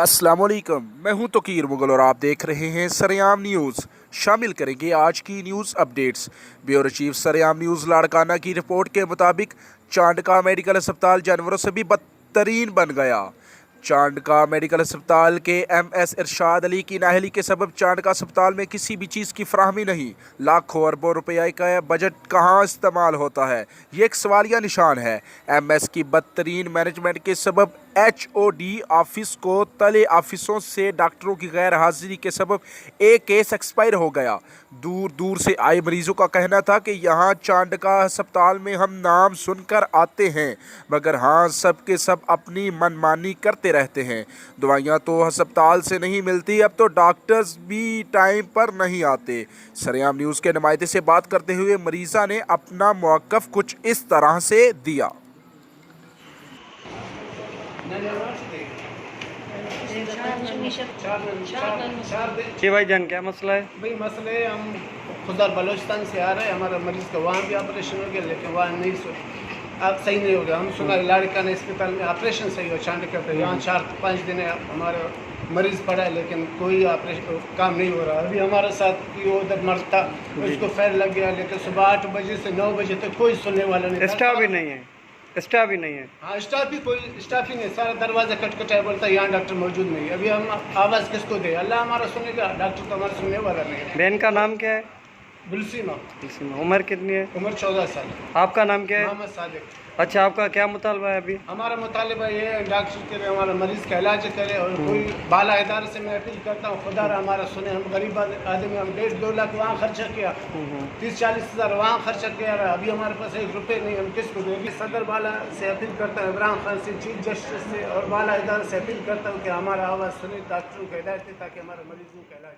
अस्सलामुअलैकुम, मैं हूं तोकीर मुगल और आप देख रहे हैं सरेआम न्यूज़। शामिल करेंगे आज की न्यूज़ अपडेट्स। ब्यूरो चीफ सरेआम न्यूज़ लाड़काना की रिपोर्ट के मुताबिक चांडका मेडिकल अस्पताल जानवरों से भी बदतरीन बन गया। चांडका मेडिकल अस्पताल के MS इरशाद अली की नाअहली के सबब चांडका अस्पताल में किसी भी चीज़ की फराहमी नहीं। लाखों अरबों रुपये का बजट कहाँ इस्तेमाल होता है, ये एक सवालिया निशान है। MS की बदतरीन मैनेजमेंट के सबब HOD ऑफिस को तले ऑफिसों से डॉक्टरों की गैर हाजिरी के सबब एक केस एक्सपायर हो गया। दूर दूर से आए मरीजों का कहना था कि यहाँ चांडका अस्पताल में हम नाम सुनकर आते हैं, मगर हाँ सब के सब अपनी मनमानी करते रहते हैं। दवाइयाँ तो अस्पताल से नहीं मिलती, अब तो डॉक्टर्स भी टाइम पर नहीं आते। सरेआम न्यूज़ के नुमाइंदे से बात करते हुए मरीज़ा ने अपना मौक़िफ़ कुछ इस तरह से दिया। जी भाईजान, क्या मसला है? भाई मसले हम खुदा बलोचिस्तान से आ रहे हैं, हमारा मरीज़ का वहाँ भी ऑपरेशन हो गया, लेकिन वहाँ नहीं अब सही नहीं हो गया। हम सुना लाड़काना अस्पताल में ऑपरेशन सही हो चांडका पे, यहाँ 4-5 दिन हमारा मरीज़ पड़ा है, लेकिन कोई ऑपरेशन काम नहीं हो रहा। अभी हमारे साथ वो उधर मरता, उसको फैल लग गया, लेकिन सुबह 8 बजे से 9 बजे तक कोई सुनने वाला नहीं। स्टाफ भी नहीं है, स्टाफ भी नहीं है। हाँ, स्टाफ भी कोई स्टाफ ही नहीं, सारा दरवाज़ा खटखटाया, बोलता है यहाँ डॉक्टर मौजूद नहीं है। अभी हम आवाज़ किसको दे? अल्लाह हमारा सुनेगा, डॉक्टर तो हमारा सुनने वाला नहीं है। बहन का नाम क्या है? बुलसीमा। उम्र कितनी है? उम्र 14 साल। आपका नाम क्या है? मोहम्मद सादिक। अच्छा, आपका क्या मुतालबा है अभी? हमारा मुतालबा ये है डॉक्टर करे, हमारा मरीज़ का इलाज करे, और कोई बाला इदारे से मैं अपील करता हूँ, खुदा हमारा सुने। हम गरीब आदमी, हम 1.5-2 लाख वहाँ खर्चा किया, 30-40 हज़ार वहाँ खर्चा किया, अभी हमारे पास 1 रुपये नहीं, हम किसको देंगे? सदर बाला से अपील करता हूँ, इमरान खान से, चीफ जस्टिस से और बाला इदारे से अपील करता हूँ कि हमारा आवाज़ सुने, डॉक्टरों को हिदायत दे ताकि हमारे मरीजों का इलाज